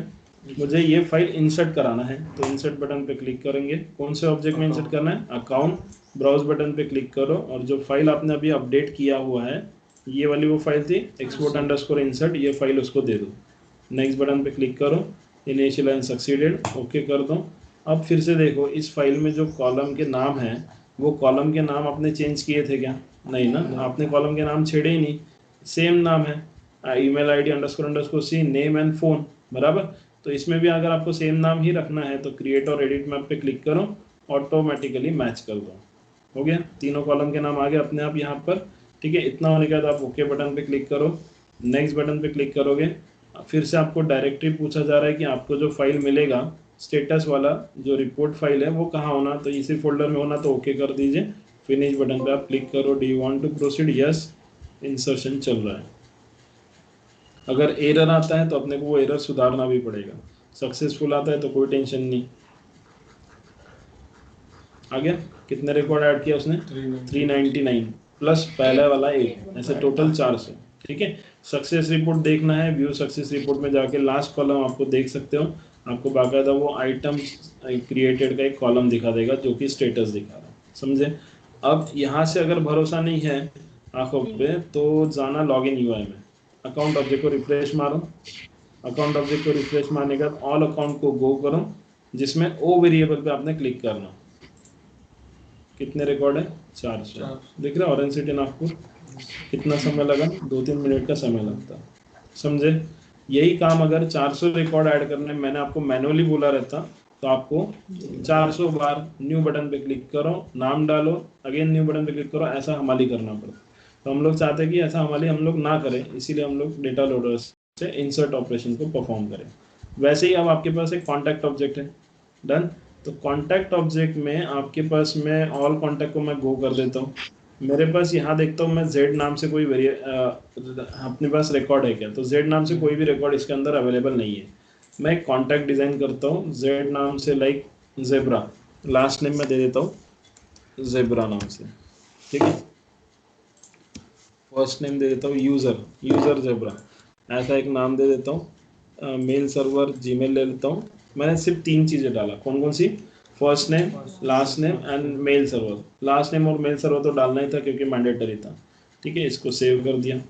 मुझे ये फाइल इंसर्ट कराना है, तो इंसर्ट बटन पे क्लिक करेंगे। कौन से ऑब्जेक्ट में इंसर्ट करना है? अकाउंट। ब्राउज बटन पे क्लिक करो, और जो फाइल आपने अभी अपडेट किया हुआ है, ये वाली वो फाइल थी export_insert, ये फाइल उसको दे दो। नेक्स्ट बटन पे क्लिक करो, इनिशियलाइज सक्सीडेड, ओके कर दो। अब फिर से देखो, इस फाइल में जो कॉलम के नाम हैं, वो कॉलम के नाम आपने चेंज किए थे क्या? नहीं ना, आपने कॉलम के नाम छेड़े ही नहीं, सेम नाम है, email ID __c, name and phone, बराबर। तो इसमें भी अगर आपको सेम नाम ही रखना है तो क्रिएट और एडिट मैप पे क्लिक करो, ऑटोमेटिकली मैच कर दो। हो गया, तीनों कॉलम के नाम आ गए अपने आप यहाँ पर। ठीक है, इतना होने के बाद आप ओके बटन पे क्लिक करो, नेक्स्ट बटन पे क्लिक करोगे। फिर से आपको डायरेक्टरी पूछा जा रहा है कि आपको जो फाइल मिलेगा स्टेटस वाला, जो रिपोर्ट फाइल है, वो कहाँ होना, तो इसी फोल्डर में होना, तो ओके कर दीजिए। फिनिश बटन पे आप क्लिक करो। Do you want to proceed? Yes, insertion चल रहा है। अगर एरर आता है तो अपने को वो एरर सुधारना भी पड़ेगा। सक्सेसफुल आता है तो कोई टेंशन नहीं। आ गया? कितने रिकॉर्ड ऐड किया उसने? 399 प्लस पहले वाला 1, ऐसे टोटल 400। ठीक है, सक्सेस रिपोर्ट देखना है, व्यू सक्सेस रिपोर्ट में जाके लास्ट कॉलम आपको देख सकते हो, आपको बाकायदा वो आइटम क्रिएटेड का एक कॉलम दिखा देगा जो कि स्टेटस दिखा रहा है, समझे। अब यहाँ से अगर भरोसा नहीं है आंखों पे, तो जाना लॉगिन यूआई में, अकाउंट ऑब्जेक्ट को रिफ्रेश मारो। अकाउंट ऑब्जेक्ट को रिफ्रेश मारने के बाद ऑल अकाउंट को गो करो, जिसमें ओ वेरिएबल पे आपने क्लिक करना। कितने रिकॉर्ड है? 400। दिख रहा है ऑरेंज सिटी नागपुर। कितना समय लगा? 2-3 मिनट का समय लगता, समझे। यही काम अगर 400 रिकॉर्ड ऐड करने मैंने आपको मैनुअली बोला रहता, तो आपको 400 बार न्यू बटन पे क्लिक करो, नाम डालो, अगेन न्यू बटन पे क्लिक करो, ऐसा हमारी करना पड़ता। तो हम लोग चाहते हैं कि ऐसा हमारी हम लोग ना करें, इसीलिए हम लोग डेटा लोडर से इंसर्ट ऑपरेशन को परफॉर्म करें। वैसे ही अब आपके पास एक कॉन्टैक्ट ऑब्जेक्ट है, डन। तो कॉन्टैक्ट ऑब्जेक्ट में आपके पास में ऑल कॉन्टैक्ट को मैं गो कर देता हूँ, मेरे पास यहाँ देखता हूँ मैं जेड नाम से कोई अपने पास रिकॉर्ड है क्या, तो जेड नाम से कोई भी रिकॉर्ड इसके अंदर अवेलेबल नहीं है। मैं एक कॉन्टैक्ट डिजाइन करता हूँ जेड नाम से, लाइक जेब्रा, लास्ट नेम मैं दे देता हूँ जेब्रा नाम से, ठीक है। फर्स्ट नेम दे देता हूँ यूजर जेब्रा, ऐसा एक नाम दे देता हूँ। मेल सर्वर जीमेल ले लेता हूँ। मैंने सिर्फ 3 चीज़ें डाला, कौन कौन सी, first name, last name and mail server. Last name और मेल सर्वर तो डालना ही था क्योंकि मैंडेटरी था, ठीक है। इसको सेव कर दिया।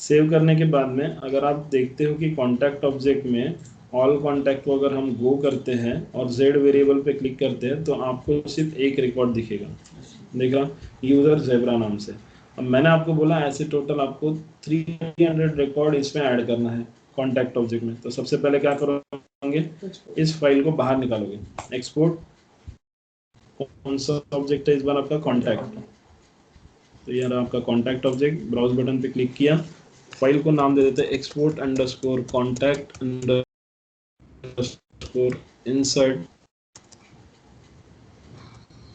सेव करने के बाद में अगर आप देखते हो कि कॉन्टैक्ट ऑब्जेक्ट में ऑल कॉन्टैक्ट को अगर हम गो करते हैं और जेड वेरिएबल पे क्लिक करते हैं तो आपको सिर्फ एक रिकॉर्ड दिखेगा, देख रहा, यूजर जेब्रा नाम से। अब मैंने आपको बोला ऐसे टोटल आपको 300 रिकॉर्ड इसमें ऐड करना है कॉन्टैक्ट ऑब्जेक्ट में। तो सबसे पहले क्या करोगे, इस फाइल को बाहर निकालोगे, एक्सपोर्ट, कौन सा ऑब्जेक्ट है इस बार आपका, कॉन्टैक्ट। तो ये रहा आपका कॉन्टैक्ट ऑब्जेक्ट। ब्राउज बटन पे क्लिक किया, फाइल को नाम दे देते हैं export underscore contact underscore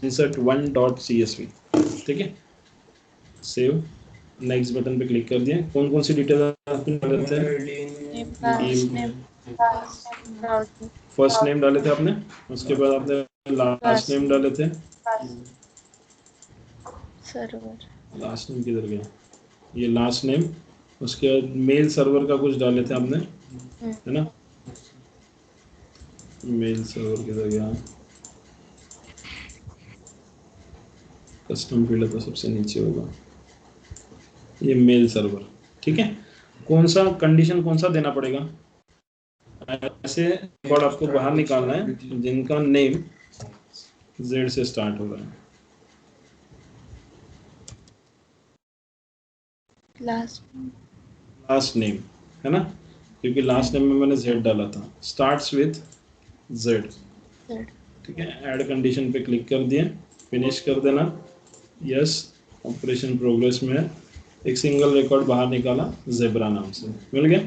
insert 1.csv, ठीक है। सेव, नेक्स्ट बटन पे क्लिक कर दिया। कौन कौन सी डिटेल आपने डाले थे, फर्स्ट नेम डाले थे आपने, उसके बाद आपने लास्ट नेम डाले थे, सर्वर लास्ट नेम किधर गया, ये लास्ट नेम। उसके बाद मेल सर्वर का कुछ डाले थे आपने, है ना, मेल सर्वर किधर गया, कस्टम फील्ड तो सबसे नीचे होगा, ये मेल सर्वर, ठीक है। कौन सा कंडीशन कौन सा देना पड़ेगा, ऐसे रिकॉर्ड आपको बाहर निकालना है जिनका नेम जेड से स्टार्ट हो रहा है। लास्ट नेम है ना, क्योंकि लास्ट नेम में मैंने जेड डाला था, स्टार्ट्स विथ जेड, ठीक है। ऐड कंडीशन पे क्लिक कर दिए, फिनिश कर देना, यस। ऑपरेशन प्रोग्रेस में है, एक सिंगल रिकॉर्ड बाहर निकाला जेब्रा नाम से, मिल गया।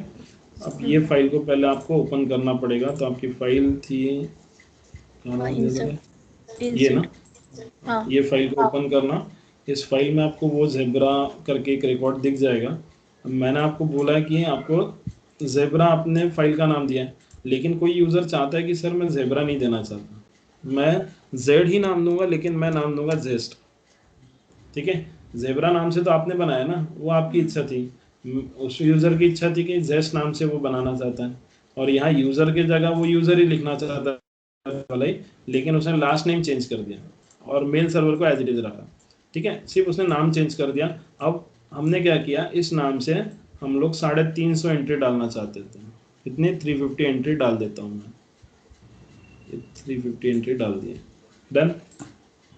अब ये फाइल को पहले आपको ओपन करना पड़ेगा। तो आपकी फाइल थी ये ना, हाँ। ये फाइल को ओपन करना, इस फाइल में आपको वो जेब्रा करके एक रिकॉर्ड दिख जाएगा। मैंने आपको बोला है कि आपको जेब्रा अपने फाइल का नाम दिया है, लेकिन कोई यूज़र चाहता है कि सर मैं जेब्रा नहीं देना चाहता, मैं जेड ही नाम दूंगा, लेकिन मैं नाम दूंगा जेस्ट, ठीक है। जेब्रा नाम से तो आपने बनाया ना, वो आपकी इच्छा थी, उस यूज़र की इच्छा थी कि जेस्ट नाम से वो बनाना चाहता है, और यहाँ यूज़र की जगह वो यूज़र ही लिखना चाहता है भले, लेकिन उसने लास्ट नेम चेंज कर दिया और मेल सर्वर को एज इट इज रखा, ठीक है, सिर्फ उसने नाम चेंज कर दिया। अब हमने क्या किया, इस नाम से हम लोग 350 एंट्री डालना चाहते थे, कितनी 350 एंट्री डाल देता हूँ मैं, 350 एंट्री डाल दिए, डन।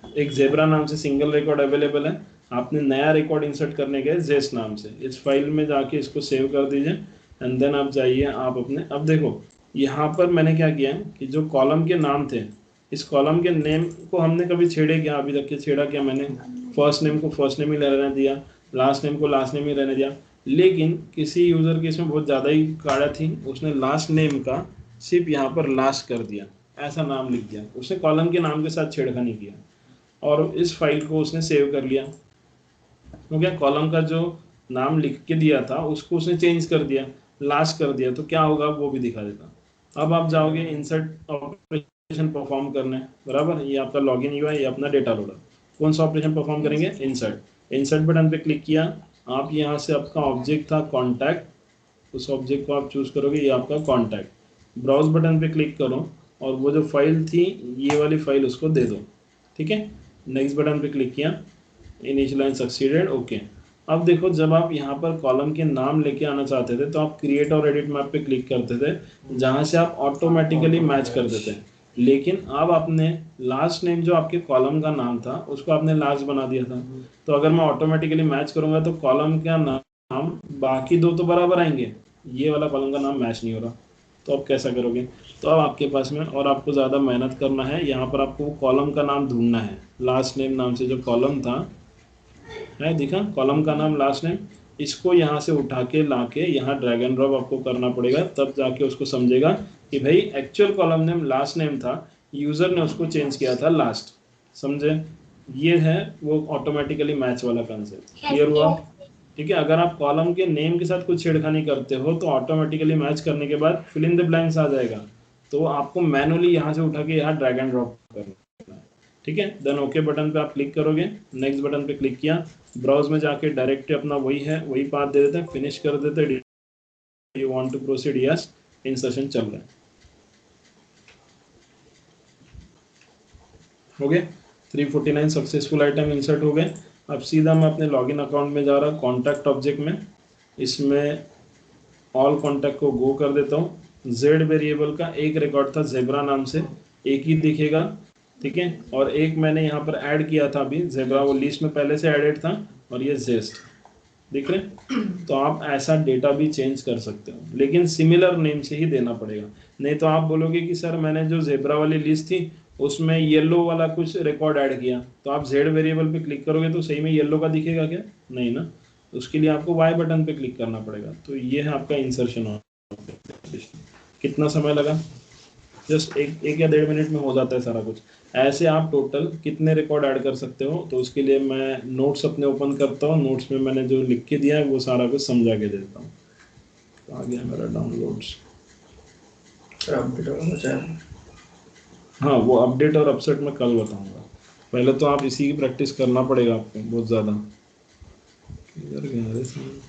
एक जेब्रा नाम से सिंगल रिकॉर्ड अवेलेबल है, आपने नया रिकॉर्ड इंसर्ट करने गए जेस्ट नाम से, इस फाइल में जाके इसको सेव कर दीजिए एंड देन आप जाइए आप अपने, अब देखो यहाँ पर मैंने क्या किया कि जो कॉलम के नाम थे, इस कॉलम के नेम को हमने कभी छेड़े क्या, अभी तक के छेड़ा क्या, मैंने फर्स्ट नेम को फर्स्ट नेम ही रहने दिया, लास्ट नेम को लास्ट नेम ही रहने दिया, लेकिन किसी यूज़र की इसमें बहुत ज़्यादा ही काड़ा थी, उसने लास्ट नेम का सिर्फ यहाँ पर लास्ट कर दिया, ऐसा नाम लिख दिया, उसने कॉलम के नाम के साथ छेड़खानी किया और इस फाइल को उसने सेव कर लिया, क्योंकि कॉलम का जो नाम लिख के दिया था उसको उसने चेंज कर दिया, लास्ट कर दिया, तो क्या होगा वो भी दिखा देता। अब आप जाओगे इंसर्ट ऑपरेशन परफॉर्म करने, बराबर, ये आपका लॉगिन यूआई, ये अपना डेटा लोडर, कौन सा ऑपरेशन परफॉर्म करेंगे, इंसर्ट। इंसर्ट बटन पे क्लिक किया, आप यहाँ से आपका ऑब्जेक्ट था कॉन्टैक्ट, उस ऑब्जेक्ट को आप चूज करोगे, ये आपका कॉन्टैक्ट, ब्राउज बटन पे क्लिक करो और वो जो फाइल थी ये वाली फाइल उसको दे दो, ठीक है। नेक्स्ट बटन पे क्लिक किया, इनिशियलाइज सक्सीडेड, ओके। अब देखो जब आप यहाँ पर कॉलम के नाम लेके आना चाहते थे तो आप क्रिएट और एडिट मैप पे क्लिक करते थे, जहाँ से आप ऑटोमेटिकली मैच कर देते, लेकिन अब आपने लास्ट नेम जो आपके कॉलम का नाम था उसको आपने लास्ट बना दिया था, तो अगर मैं ऑटोमेटिकली मैच करूँगा तो कॉलम का नाम बाकी दो तो बराबर आएंगे, ये वाला कॉलम का नाम मैच नहीं हो रहा, तो आप कैसा करोगे। तो अब आपके पास में और आपको ज़्यादा मेहनत करना है, यहाँ पर आपको कॉलम का नाम ढूंढना है, लास्ट नेम नाम से जो कॉलम था है, दिखा कॉलम का नाम लास्ट नेम, इसको यहाँ से उठा के ला के यहाँ ड्रैग एंड ड्रॉप आपको करना पड़ेगा, तब जाके उसको समझेगा कि भाई actual column name last name था, यूज़र ने उसको चेंज किया था लास्ट, समझे। ये है वो ऑटोमेटिकली मैच वाला कंसेप्ट। क्लियर हुआ? ठीक है, अगर आप कॉलम के नेम के साथ कुछ छेड़खानी करते हो तो ऑटोमेटिकली मैच करने के बाद फिल इन द ब्लैंक्स आ जाएगा, तो आपको मैनुअली यहाँ से उठा के यहाँ ड्रैग एंड ड्रॉप करना है। ठीक है, देन ओके बटन पे आप क्लिक करोगे, नेक्स्ट बटन पे क्लिक किया, ब्राउज में जाके डायरेक्ट अपना वही है वही पाथ दे देते हैं, फिनिश कर देते हैं, you want to proceed, yes, insertion चल रहा है। हो गए 349 सक्सेसफुल आइटम इंसर्ट हो गए। अब सीधा मैं अपने लॉगिन अकाउंट में जा रहा, कॉन्टैक्ट ऑब्जेक्ट में, इसमें ऑल कॉन्टैक्ट को गो कर देता हूँ। जेड वेरिएबल का एक रिकॉर्ड था जेब्रा नाम से, एक ही दिखेगा। ठीक है, और एक मैंने यहाँ पर ऐड किया था अभी जेब्रा, वो लिस्ट में पहले से एडेड था, और ये जेस्ट दिख रहे। तो आप ऐसा डेटा भी चेंज कर सकते हो, लेकिन सिमिलर नेम से ही देना पड़ेगा। नहीं तो आप बोलोगे कि सर मैंने जो जेब्रा वाली लिस्ट थी उसमें येलो वाला कुछ रिकॉर्ड ऐड किया, तो आप जेड वेरिएबल पे क्लिक करोगे तो सही में येलो का दिखेगा क्या? नहीं ना, उसके लिए आपको वाई बटन पे क्लिक करना पड़ेगा। तो ये है आपका इंसर्शन। कितना समय लगा? जस्ट एक या 1.5 मिनट में हो जाता है सारा कुछ। ऐसे आप टोटल कितने रिकॉर्ड ऐड कर सकते हो, तो उसके लिए मैं नोट्स अपने ओपन करता हूँ, नोट्स में मैंने जो लिख के दिया है वो सारा कुछ समझा के देता हूँ। तो आ गया मेरा डाउनलोड्स। हाँ, वो अपडेट और अपसेट मैं कल बताऊंगा, पहले तो आप इसी की प्रैक्टिस करना पड़ेगा आपको बहुत ज़्यादा। किधर गया रे साहब?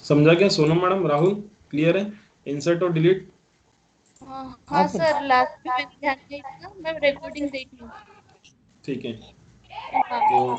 समझा क्या सोनम मैडम, राहुल? क्लियर है इंसर्ट और डिलीट? हाँ सर, लास्ट में मैंने ध्यान नहीं दिया, मैं रिकॉर्डिंग देख लूँ। ठीक है, हाँ। तो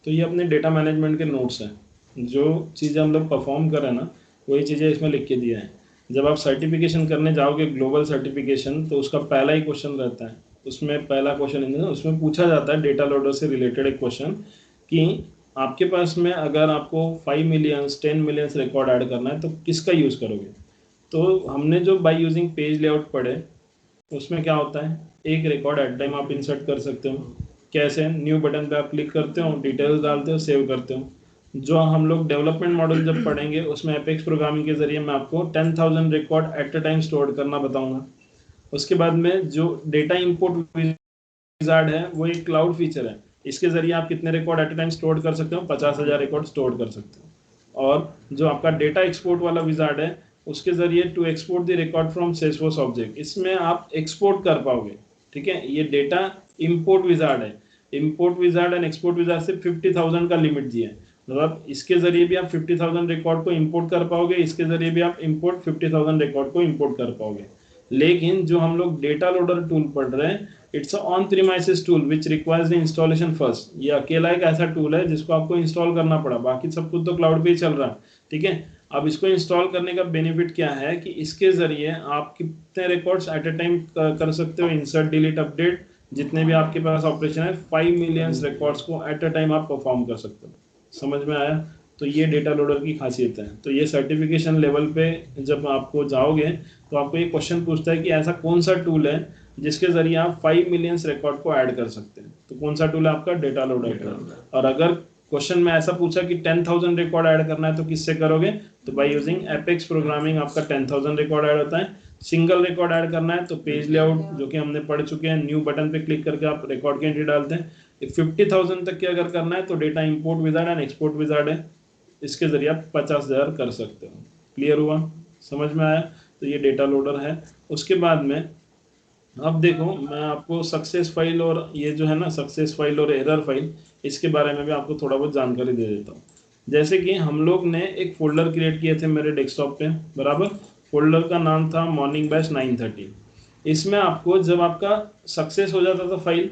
तो ये अपने डेटा मैनेजमेंट के नोट्स हैं, जो चीज़ें हम लोग परफॉर्म कर रहे हैं ना वही चीज़ें इसमें लिख के दिया है। जब आप सर्टिफिकेशन करने जाओगे ग्लोबल सर्टिफिकेशन, तो उसका पहला ही क्वेश्चन रहता है, उसमें पहला क्वेश्चन उसमें पूछा जाता है डेटा लोडर से रिलेटेड एक क्वेश्चन, कि आपके पास में अगर आपको 5 मिलियंस 10 मिलियंस रिकॉर्ड ऐड करना है तो किसका यूज़ करोगे? तो हमने जो बाय यूजिंग पेज लेआउट पढ़े उसमें क्या होता है, एक रिकॉर्ड एट टाइम आप इंसर्ट कर सकते हो। कैसे? न्यू बटन पे आप क्लिक करते हो, डिटेल्स डालते हो, सेव करते हो। जो हम लोग डेवलपमेंट मॉडल जब पढ़ेंगे उसमें एपेक्स प्रोग्रामिंग के जरिए मैं आपको 10,000 record at a time store करना बताऊंगा। उसके बाद में जो डेटा इंपोर्ट विजार्ड है वो एक क्लाउड फीचर है, इसके जरिए आप कितने record at a time store कर सकते हो? 50,000 रिकॉर्ड स्टोर कर सकते हो। और जो आपका डेटा एक्सपोर्ट वाला विजार्ड है उसके जरिए to export the record from Salesforce object, इसमें आप एक्सपोर्ट कर पाओगे। ठीक है, ये डेटा इंपोर्ट विजार्ड है। Import wizard and export wizard से 50,000 का लिमिट दिया है, मतलब इसके जरिए भी आप 50,000 रिकॉर्ड को इंपोर्ट कर पाओगे, इसके जरिए भी आप इंपोर्ट 50,000 रिकॉर्ड को इंपोर्ट कर पाओगे। लेकिन जो हम लोग डेटा लोडर टूल पढ़ रहे हैं, it's on premises tool which requires the installation first. ये अकेला एक ऐसा टूल है जिसको आपको इंस्टॉल करना पड़ा, बाकी सब कुछ तो क्लाउड पे ही चल रहा है। ठीक है, अब इसको इंस्टॉल करने का बेनिफिट क्या है कि इसके जरिए आप कितने रिकॉर्ड्स एट ए टाइम कर सकते हो, इंसर्ट डिलीट अपडेट, जितने भी आपके पास ऑपरेशन है 5 मिलियंस रिकॉर्ड्स को एट अ टाइम आप परफॉर्म कर सकते हो। समझ में आया? तो ये डेटा लोडर की खासियत है। तो ये सर्टिफिकेशन लेवल पे जब आपको जाओगे तो आपको ये क्वेश्चन पूछता है कि ऐसा कौन सा टूल है जिसके जरिए आप 5 मिलियंस रिकॉर्ड को ऐड कर सकते हैं, तो कौन सा टूल है आपका? Data loader tool. और अगर क्वेश्चन में ऐसा पूछा कि 10,000 रिकॉर्ड ऐड करना है तो किससे करोगे? तो बाय यूजिंग एपेक्स प्रोग्रामिंग आपका 10,000 रिकॉर्ड ऐड होता है। सिंगल रिकॉर्ड ऐड करना है तो पेज लेआउट जो कि हमने पढ़ चुके हैं, न्यू बटन पे क्लिक करके आप रिकॉर्ड की एंट्री डालते हैं। 50,000 तक के अगर करना है तो data import wizard and export wizard है, इसके जरिए आप 50,000 कर सकते हो। क्लियर हुआ? समझ में आया? तो ये डेटा लोडर है। उसके बाद में अब देखो, मैं आपको सक्सेस फाइल और ये जो है ना सक्सेस फाइल और एरर फाइल, इसके बारे में भी आपको थोड़ा बहुत जानकारी दे देता हूँ। जैसे कि हम लोग ने एक फोल्डर क्रिएट किए थे मेरे डेस्कटॉप पे, बराबर। फोल्डर का नाम था मॉर्निंग बैच 9:30। इसमें आपको जब आपका सक्सेस हो जाता था फाइल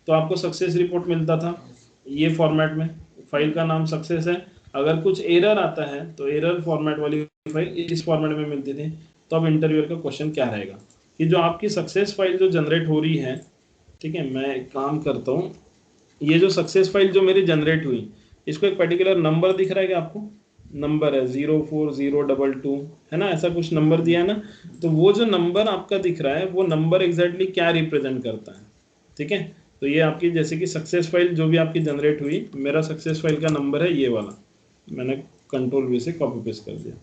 तो आपको सक्सेस रिपोर्ट मिलता था ये फॉर्मेट में, फाइल का नाम सक्सेस है। अगर कुछ एरर आता है तो एरर फॉर्मेट वाली फाइल इस फॉर्मेट में मिलती थी। तो अब इंटरव्यूअर का क्वेश्चन क्या रहेगा कि जो आपकी सक्सेस फाइल जो जनरेट हो रही है, ठीक है, मैं एक काम करता हूँ, ये जो सक्सेस फाइल जो मेरी जनरेट हुई, इसको एक पर्टिकुलर नंबर दिख रहा है क्या आपको? नंबर है 04022, है ना, ऐसा कुछ नंबर दिया है ना। तो वो जो नंबर आपका दिख रहा है, वो नंबर एग्जैक्टली क्या रिप्रेजेंट करता है? ठीक है, तो ये आपकी जैसे कि सक्सेस फाइल जो भी आपकी जनरेट हुई, मेरा सक्सेस फाइल का नंबर है ये वाला, मैंने कंट्रोल वी से कॉपी पेस्ट कर दिया,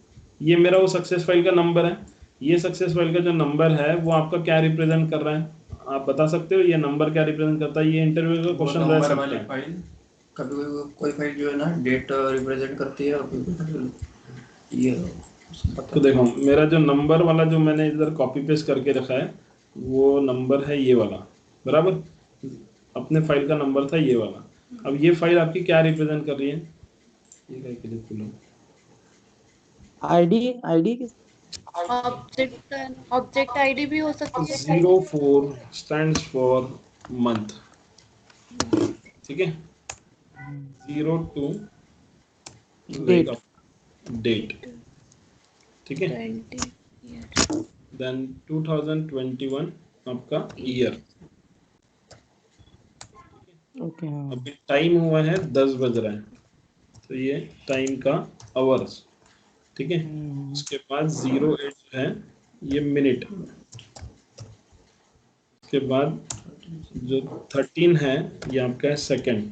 ये मेरा वो सक्सेस फाइल का नंबर है। ये सक्सेस फाइल का जो नंबर है वो आपका क्या रिप्रेजेंट कर रहा है, आप बता सकते हो ये नंबर क्या रिप्रेजेंट करता है? ये इंटरव्यू का वो क्वेश्चन रह नंबर सकता वाली है। फाइल, कभी कोई फाइल जो है ना डेट रिप्रेजेंट करती है, और कोई फाइल ये उसको पता तो देखो मेरा जो नंबर वाला जो मैंने इधर कॉपी पेस्ट करके रखा है, वो नंबर है ये वाला, बराबर, अपने फाइल का नंबर था ये वाला। अब ये फाइल आपकी क्या रिप्रेजेंट कर रही है? ये क्या के लिए खुला? आईडी आईडी ऑब्जेक्ट आईडी भी हो सकती है। 04 स्टैंड्स फॉर मंथ, ठीक है, 02 डेट डेट, ठीक है, 20 ईयर देन 2021 आपका ईयर। ओके हाँ अभी टाइम हुआ है 10 बज रहा है, तो ये टाइम का आवर्स, ठीक है। उसके बाद 08 जो है ये मिनट, उसके बाद जो 13 है ये आपका है सेकंड,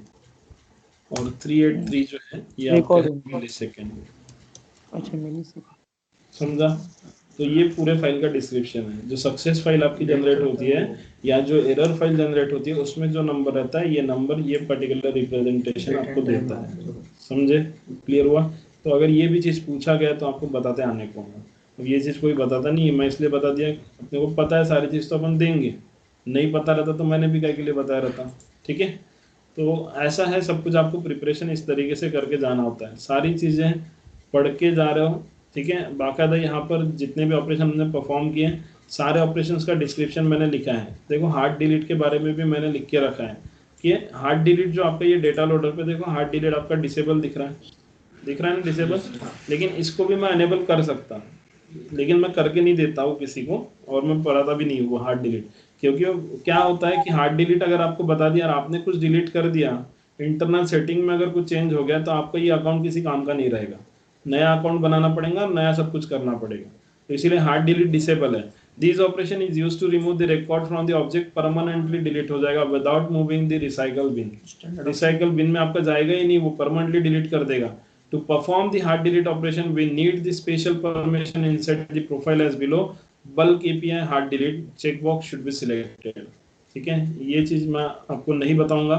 और 383 जो है ये आपका है रिकॉर्डिंग मिली सेकेंड। अच्छा मिली सेकंड समझा? तो ये पूरे फाइल का डिस्क्रिप्शन है। जो सक्सेस फाइल आपकी जनरेट होती है या जो एरर फाइल जनरेट होती है, उसमें जो नंबर रहता है, ये नंबर ये पर्टिकुलर रिप्रेजेंटेशन आपको देता है। समझे? क्लियर हुआ? तो अगर ये भी चीज़ पूछा गया तो आपको बताते आने को होगा। अब ये चीज़ कोई बताता नहीं है, मैं इसलिए बता दिया, अपने को पता है सारी चीज़ तो अपन देंगे, नहीं पता रहता तो मैंने भी क्या के लिए बताया रहता। ठीक है, तो ऐसा है सब कुछ, आपको प्रिपरेशन इस तरीके से करके जाना होता है, सारी चीज़ें पढ़ के जा रहे हो। ठीक है, बाकायदा यहाँ पर जितने भी ऑपरेशन हमने परफॉर्म किए हैं, सारे ऑपरेशंस का डिस्क्रिप्शन मैंने लिखा है। देखो हार्ड डिलीट के बारे में भी मैंने लिख के रखा है कि हार्ड डिलीट जो आपका ये डेटा लोडर पे देखो, हार्ड डिलीट आपका डिसेबल दिख रहा है, दिख रहा है ना डिसेबल, लेकिन इसको भी मैं अनेबल कर सकता हूँ, लेकिन मैं करके नहीं देता हूँ किसी को, और मैं पढ़ाता भी नहीं हूँ वो हार्ड डिलीट। क्योंकि क्या होता है कि हार्ड डिलीट अगर आपको बता दिया और आपने कुछ डिलीट कर दिया, इंटरनल सेटिंग में अगर कुछ चेंज हो गया, तो आपका ये अकाउंट किसी काम का नहीं रहेगा, नया अकाउंट बनाना पड़ेगा, नया सब कुछ करना पड़ेगा। तो इसीलिए हार्ड डिलीट डिसेबल है। This operation is used to remove the record from the object, permanently delete हो जाएगा without moving the recycle bin. Recycle bin में आपका जाएगा ही नहीं, वो परमानेंटली डिलीट कर देगा। To perform the hard delete operation, we need the special permission inside the profile as below. Bulk API hard delete checkbox should be selected. ठीक है, ये चीज़ मैं आपको नहीं बताऊंगा,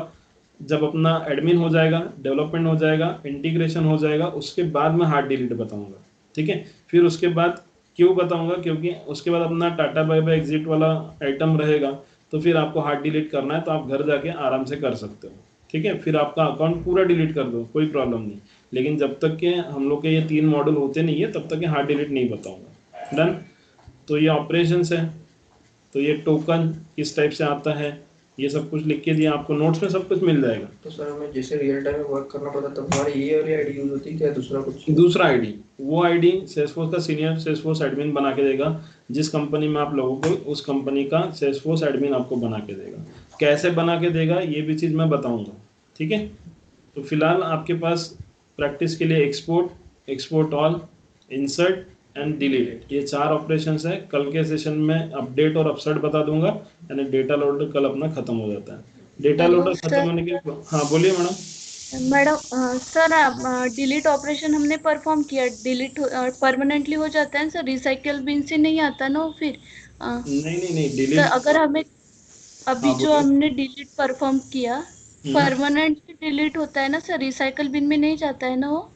जब अपना एडमिन हो जाएगा, डेवलपमेंट हो जाएगा, इंटीग्रेशन हो जाएगा, उसके बाद मैं हार्ड डिलीट बताऊंगा। ठीक है, फिर उसके बाद क्यों बताऊंगा, क्योंकि उसके बाद अपना टाटा बाय बाय एग्जिट वाला आइटम रहेगा, तो फिर आपको हार्ड डिलीट करना है तो आप घर जाके आराम से कर सकते हो। ठीक है, फिर आपका अकाउंट पूरा डिलीट कर दो, कोई प्रॉब्लम नहीं, लेकिन जब तक के हम लोग के ये 3 मॉडल होते नहीं है, तब तक के हार्ड डिलीट नहीं बताऊंगा। डन? तो ये ऑपरेशंस है, तो ये टोकन किस टाइप से आता है, ये सब कुछ लिख के दिया आपको, नोट्स में सब कुछ मिल जाएगा। तो सर हमें जैसे रियल टाइम में वर्क करना पड़ता है, तब हमारी ये वाली आईडी यूज होती है क्या, दूसरा कुछ? दूसरा आईडी, वो आईडी सेल्सफोर्स का सीनियर सेल्सफोर्स एडमिन बना के देगा। जिस कंपनी में आप लोगों को, उस कंपनी का सेल्सफोर्स एडमिन आपको बना के देगा। कैसे बना के देगा ये भी चीज़ मैं बताऊंगा। ठीक है, तो फिलहाल आपके पास प्रैक्टिस के लिए export, export all, insert and delete, ये 4 ऑपरेशंस है। कल के सेशन में अपडेट और अपसर्ट बता दूंगा, यानी डेटा लोडर कल अपना खत्म हो जाता है। डेटा हेलो लोडर खत्म सर। होने के, हाँ बोलिए madam. Madam sir, delete operation हमने परफॉर्म किया, डिलीट परमानेंटली हो जाता है सर, रिसाइकल बिन से नहीं आता ना वो फिर? नहीं नहीं नहीं, सर डिलीट, अगर हमें अभी हाँ जो बोलिए। हमने डिलीट परफॉर्म किया, परमानेंटली डिलीट होता है ना सर, रिसाइकल बिन में नहीं जाता है ना वो,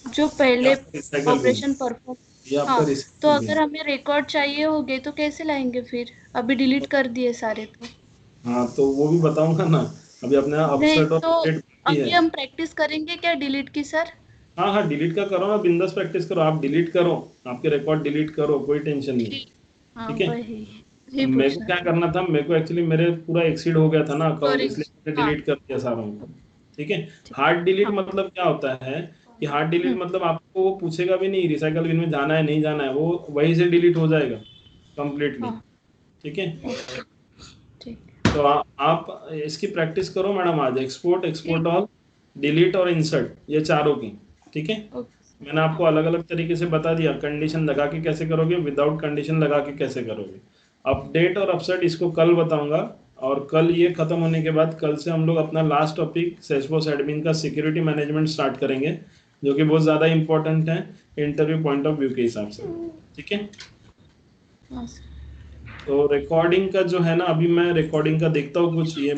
जो ये पहले आपका रिसाइकल बिन, ऑपरेशन परफॉर्म? ये आपका हाँ, तो रिसाइकल अगर बिन। हमें रिकॉर्ड चाहिए होंगे तो कैसे लाएंगे फिर? अभी डिलीट कर दिए सारे तो। हाँ तो वो भी बताऊंगा ना, अभी अपने नहीं अपसेट और तो अपडेट की अभी है। हम प्रैक्टिस करेंगे क्या डिलीट की सर? हाँ हाँ, डिलीट का करो ना, बिंदास प्रैक्टिस करो, आप डिलीट करो, आपके रिकॉर्ड डिलीट करो, कोई टेंशन नहीं। ठीक। हाँ ठीक है, वही मेरे को पूछना क्या था। करना था, मेरे को एक्चुअली मेरे पूरा एक्सीड हो गया था ना अकाउंट, सॉरी। इसलिए मैंने हाँ डिलीट कर दिया सारा उनको। ठीक है, ठीक। हार्ड डिलीट हाँ। मतलब क्या होता है कि हार्ड डिलीट मतलब आपको वो पूछेगा भी नहीं रिसाइकल बिन में जाना है नहीं जाना है, वो वहीं से डिलीट हो जाएगा कंप्लीटली। हाँ। ठीक है, ओके। ठीक। तो आप इसकी प्रैक्टिस करो मैडम आज, एक्सपोर्ट, एक्सपोर्ट ऑल, डिलीट और इंसर्ट, ये चारों की, ठीक है। ओके मैंने आपको अलग अलग तरीके से बता दिया, कंडीशन लगा के कैसे करोगे, विदाउट कंडीशन लगा के कैसे करोगे। अपडेट और अपसेट इसको कल बताऊंगा, और कल ये खत्म होने के बाद कल से हम लोग अपना लास्ट टॉपिक सेल्सफोर्स एडमिन का सिक्योरिटी मैनेजमेंट स्टार्ट करेंगे, जो कि बहुत ज़्यादा इंपॉर्टेंट है इंटरव्यू पॉइंट ऑफ व्यू के हिसाब से, ठीक है। हाँ सर। तो रिकॉर्डिंग का जो है ना, अभी मैं रिकॉर्डिंग का देखता हूँ कुछ, ये